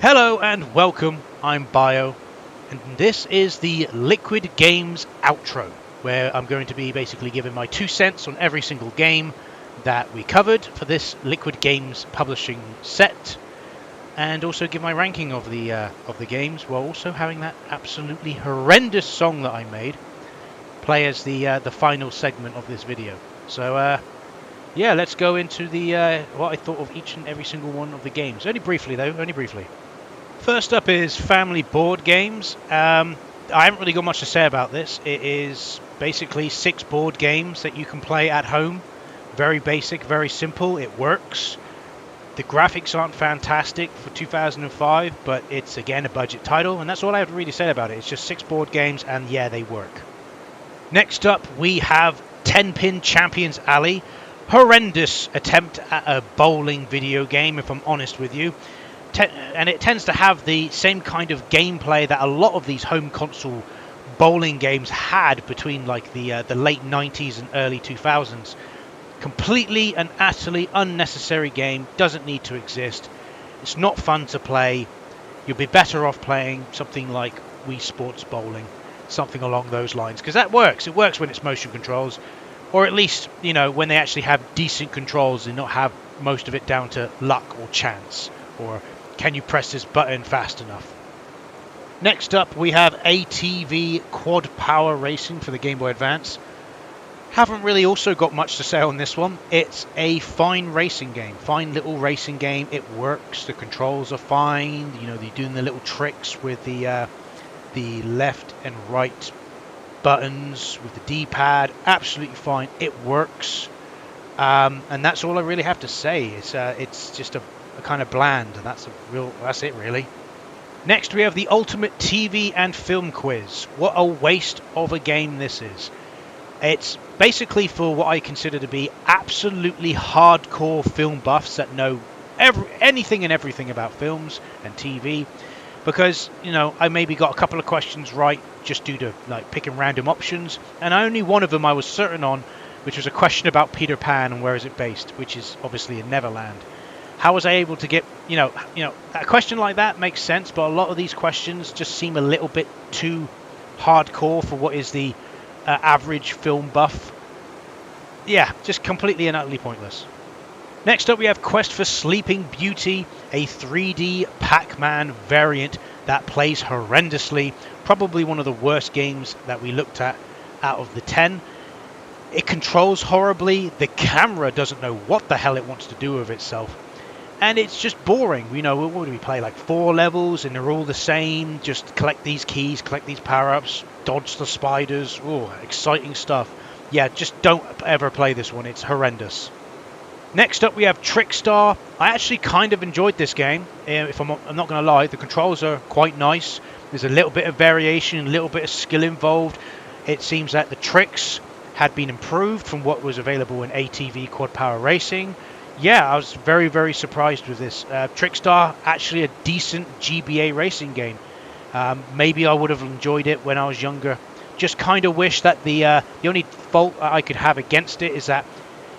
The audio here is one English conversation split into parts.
Hello and welcome, I'm Bio, and this is the Liquid Games outro, where I'm going to be basically giving my 2 cents on every single game that we covered for this Liquid Games publishing set, and also give my ranking of the games, while also having that absolutely horrendous song that I made play as the final segment of this video. So yeah, let's go into the what I thought of each and every single one of the games. Only briefly though, only briefly. First up is Family Board Games. I haven't really got much to say about this. It is basically 6 board games that you can play at home. Very basic, very simple. It works. The graphics aren't fantastic for 2005, but it's again a budget title, and that's all I have to really say about it. It's just 6 board games, and yeah, they work. Next up, we have 10-Pin Champions Alley. Horrendous attempt at a bowling video game, if I'm honest with you. And it tends to have the same kind of gameplay that a lot of these home console bowling games had between like the late 90s and early 2000s. Completely and utterly unnecessary game, doesn't need to exist. It's not fun to play. You'll be better off playing something like Wii Sports Bowling, something along those lines, because that works. It works when it's motion controls, or at least, you know, when they actually have decent controls and not have most of it down to luck or chance, or can you press this button fast enough? Next up, we have ATV Quad Power Racing for the Game Boy Advance. Haven't really also got much to say on this one. It's a fine racing game, fine little racing game. It works. The controls are fine. You know, they're doing the little tricks with the left and right buttons with the D-pad. Absolutely fine. It works. And that's all I really have to say. It's just a kind of bland, and that's it really. Next we have the Ultimate TV and Film Quiz. What a waste of a game this is. It's basically for what I consider to be absolutely hardcore film buffs that know anything and everything about films and TV, because, you know, I maybe got a couple of questions right just due to like picking random options, and only one of them I was certain on, which was a question about Peter Pan and where is it based, which is obviously in Neverland. How was I able to get, you know, a question like that makes sense, but a lot of these questions just seem a little bit too hardcore for what is the average film buff. Yeah, just completely and utterly pointless. Next up, we have Quest for Sleeping Beauty, a 3D Pac-Man variant that plays horrendously. Probably one of the worst games that we looked at out of the 10. It controls horribly. The camera doesn't know what the hell it wants to do with itself. And it's just boring. You know, what do we play? Like 4 levels, and they're all the same. Just collect these keys, collect these power-ups, dodge the spiders. Oh, exciting stuff. Yeah, just don't ever play this one. It's horrendous. Next up, we have Trickstar. I actually kind of enjoyed this game. If I'm not going to lie, the controls are quite nice. There's a little bit of variation, a little bit of skill involved. It seems that the tricks had been improved from what was available in ATV Quad Power Racing. Yeah, I was very, very surprised with this. Trickstar, actually a decent GBA racing game. Maybe I would have enjoyed it when I was younger. Just kind of wish that the only fault I could have against it is that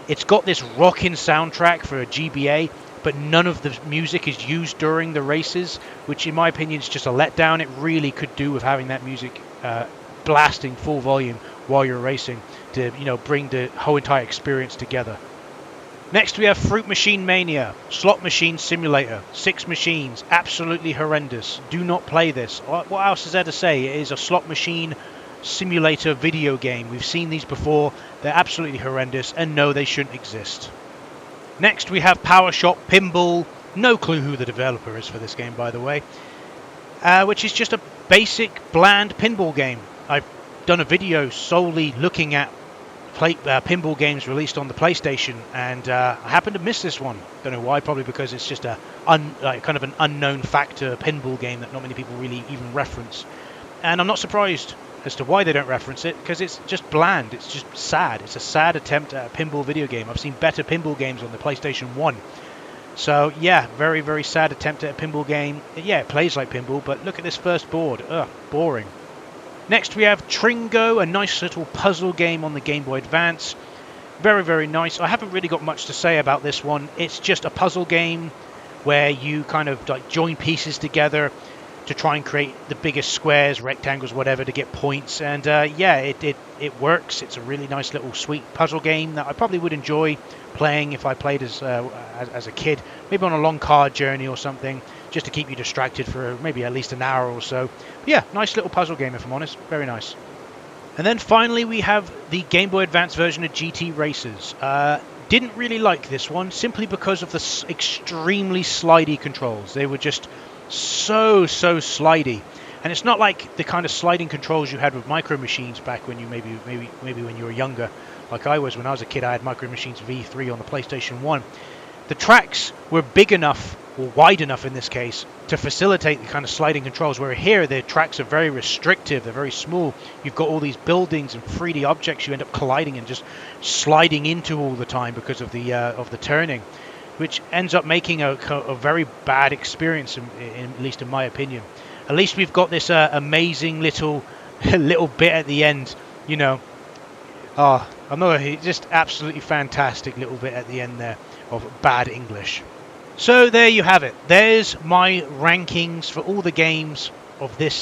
it's got this rocking soundtrack for a GBA, but none of the music is used during the races, which in my opinion is just a letdown. It really could do with having that music blasting full volume while you're racing to, you know, bring the whole entire experience together. Next we have Fruit Machine Mania, slot machine simulator, 6 machines, absolutely horrendous. Do not play this. What else is there to say? It is a slot machine simulator video game. We've seen these before. They're absolutely horrendous, and no, they shouldn't exist. Next we have Powershot Pinball. No clue who the developer is for this game, by the way. Which is just a basic, bland pinball game. I've done a video solely looking at pinball games released on the PlayStation, and I happened to miss this one. Don't know why, probably because it's just kind of an unknown factor pinball game that not many people really even reference. And I'm not surprised as to why they don't reference it, because it's just bland. It's just sad. It's a sad attempt at a pinball video game. I've seen better pinball games on the PlayStation 1. So yeah, very, very sad attempt at a pinball game. Yeah, it plays like pinball, but look at this first board. Ugh, boring. Next we have Tringo, a nice little puzzle game on the Game Boy Advance. Very, very nice. I haven't really got much to say about this one. It's just a puzzle game where you kind of like join pieces together to try and create the biggest squares, rectangles, whatever, to get points. And yeah, it works. It's a really nice little sweet puzzle game that I probably would enjoy playing if I played as a kid, maybe on a long car journey or something, just to keep you distracted for maybe at least an hour or so. But yeah, nice little puzzle game, if I'm honest. Very nice. And then finally we have the Game Boy Advance version of GT Racers. Didn't really like this one simply because of the extremely slidey controls. They were just so slidey, and it's not like the kind of sliding controls you had with Micro Machines back when you maybe when you were younger, like I was when I was a kid. I had Micro Machines V3 on the PlayStation 1. The tracks were big enough, or wide enough in this case, to facilitate the kind of sliding controls, where here the tracks are very restrictive, they're very small. You've got all these buildings and 3D objects you end up colliding and just sliding into all the time because of the turning, which ends up making a very bad experience, at least in my opinion. At least we've got this amazing little bit at the end, you know. Just absolutely fantastic little bit at the end there of bad English. So there you have it. There's my rankings for all the games of this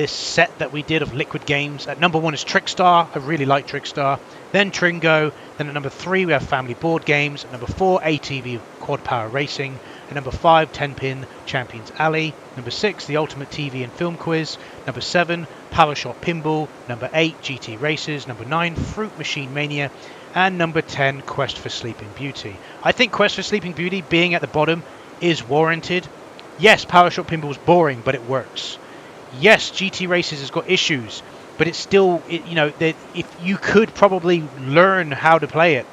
set that we did of Liquid Games. At number 1 is Trickstar. I really like Trickstar. Then Tringo. Then at number 3 we have Family Board Games. At number 4, ATV Quad Power Racing. At number 5, 10-pin Champions Alley. Number 6, the Ultimate TV and Film Quiz. Number 7, Powershot Pinball. Number 8, GT Racers. Number 9, Fruit Machine Mania. And number 10, Quest for Sleeping Beauty. I think Quest for Sleeping Beauty being at the bottom is warranted. Yes, Powershot Pinball is boring, but it works. Yes, GT Racers has got issues, but it's still, if you could probably learn how to play it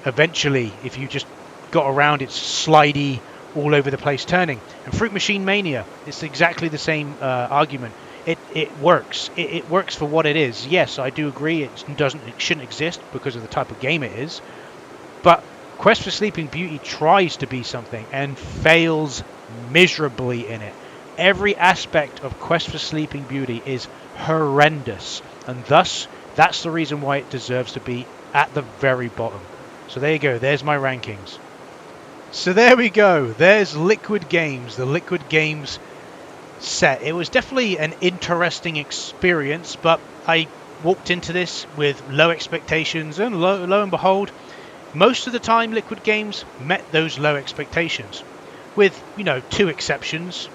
eventually if you just got around its slidey, all over the place turning. And Fruit Machine Mania, it's exactly the same argument. It works. It works for what it is. Yes, I do agree it shouldn't exist because of the type of game it is. But Quest for Sleeping Beauty tries to be something and fails miserably in it. Every aspect of Quest for Sleeping Beauty is horrendous, and thus that's the reason why it deserves to be at the very bottom. So there you go. There's my rankings. So there we go. There's Liquid Games, the Liquid Games set. It was definitely an interesting experience, but I walked into this with low expectations, and lo and behold, most of the time Liquid Games met those low expectations, with 2 exceptions.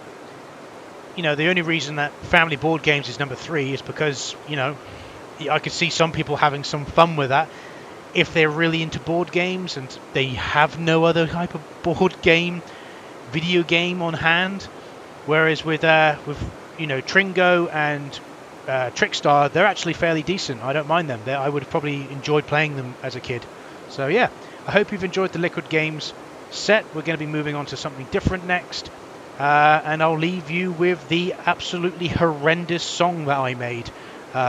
The only reason that Family Board Games is number 3 is because I could see some people having some fun with that if they're really into board games and they have no other type of video game on hand. Whereas with Tringo and Trickstar, they're actually fairly decent. I don't mind them. I would have probably enjoyed playing them as a kid. So yeah, I hope you've enjoyed the Liquid Games set. We're going to be moving on to something different next. And I'll leave you with the absolutely horrendous song that I made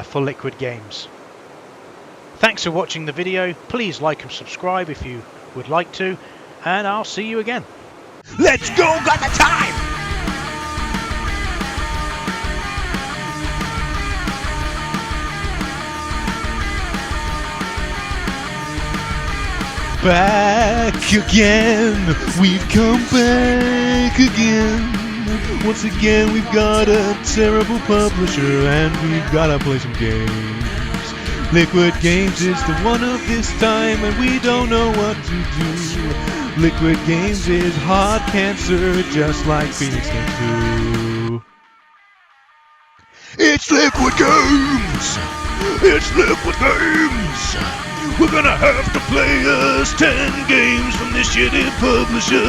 for Liquid Games. Thanks for watching the video. Please like and subscribe if you would like to. And I'll see you again. Let's go, got the time! Back again, we've come back again. Once again, we've got a terrible publisher and we've gotta play some games. Liquid Games is the one of this time and we don't know what to do. Liquid Games is heart cancer just like Phoenix Games 2. It's Liquid Games! It's Liquid Games! We're gonna have to play us 10 games from this shitty publisher.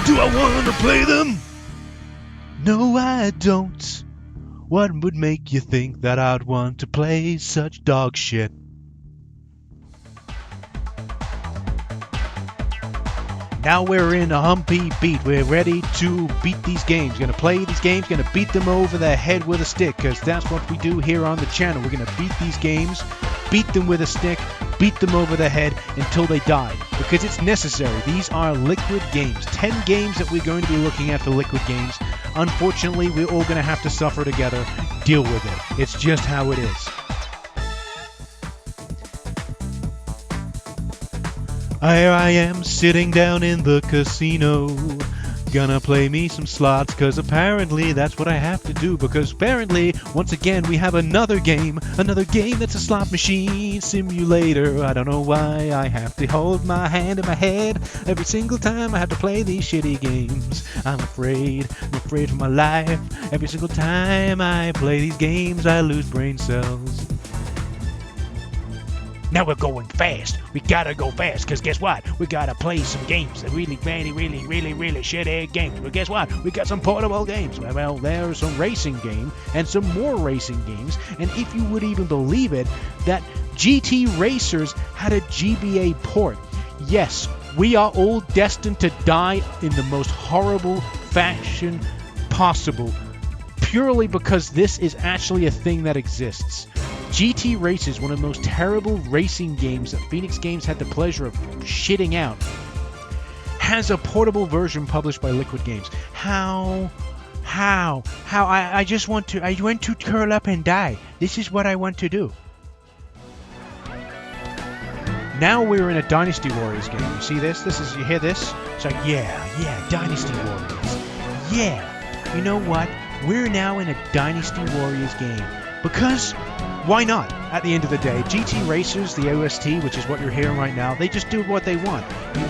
Do I wanna play them? No, I don't. What would make you think that I'd want to play such dog shit? Now we're in a humpy beat. We're ready to beat these games. Gonna play these games, gonna beat them over the head with a stick, because that's what we do here on the channel. We're gonna beat these games, beat them with a stick, beat them over the head until they die, because it's necessary. These are Liquid Games. 10 games that we're going to be looking at for Liquid Games. Unfortunately, we're all gonna have to suffer together. Deal with it. It's just how it is. Here I am sitting down in the casino. Gonna play me some slots, cause apparently that's what I have to do, because apparently, once again, we have another game that's a slot machine simulator. I don't know why I have to hold my hand in my head every single time I have to play these shitty games. I'm afraid for my life. Every single time I play these games, I lose brain cells. Now we're going fast. We gotta go fast, because guess what? We gotta play some games. They're really shitty games. But guess what? We got some portable games. Well, there's some racing game and some more racing games. And if you would even believe it, that GT Racers had a GBA port. Yes, we are all destined to die in the most horrible fashion possible, purely because this is actually a thing that exists. GT Racers, one of the most terrible racing games that Phoenix Games had the pleasure of shitting out, has a portable version published by Liquid Games. How? I want to curl up and die. This is what I want to do. Now we're in a Dynasty Warriors game. You see this? You hear this? It's like, yeah, Dynasty Warriors. Yeah. You know what? We're now in a Dynasty Warriors game. Because why not? At the end of the day, GT Racers, the OST, which is what you're hearing right now, they just do what they want.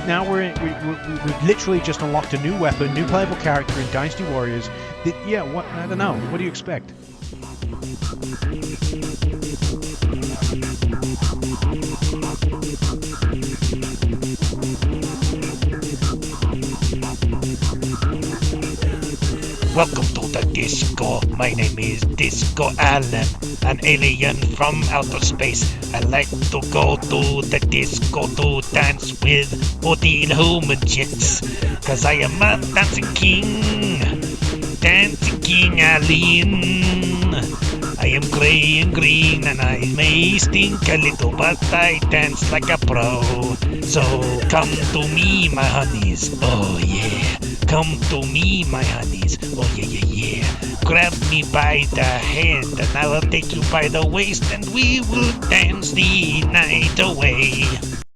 Now we've literally just unlocked a new weapon, new playable character in Dynasty Warriors. I don't know. What do you expect? Welcome to the disco. My name is Disco Allen, an alien from outer space. I like to go to the disco to dance with Odile Homogets, cause I am a dancing king alien. I am grey and green and I may stink a little, but I dance like a pro. So come to me, my honeys, oh yeah. Come to me, my honeys, oh yeah. Grab me by the hand and I will take you by the waist and we will dance the night away.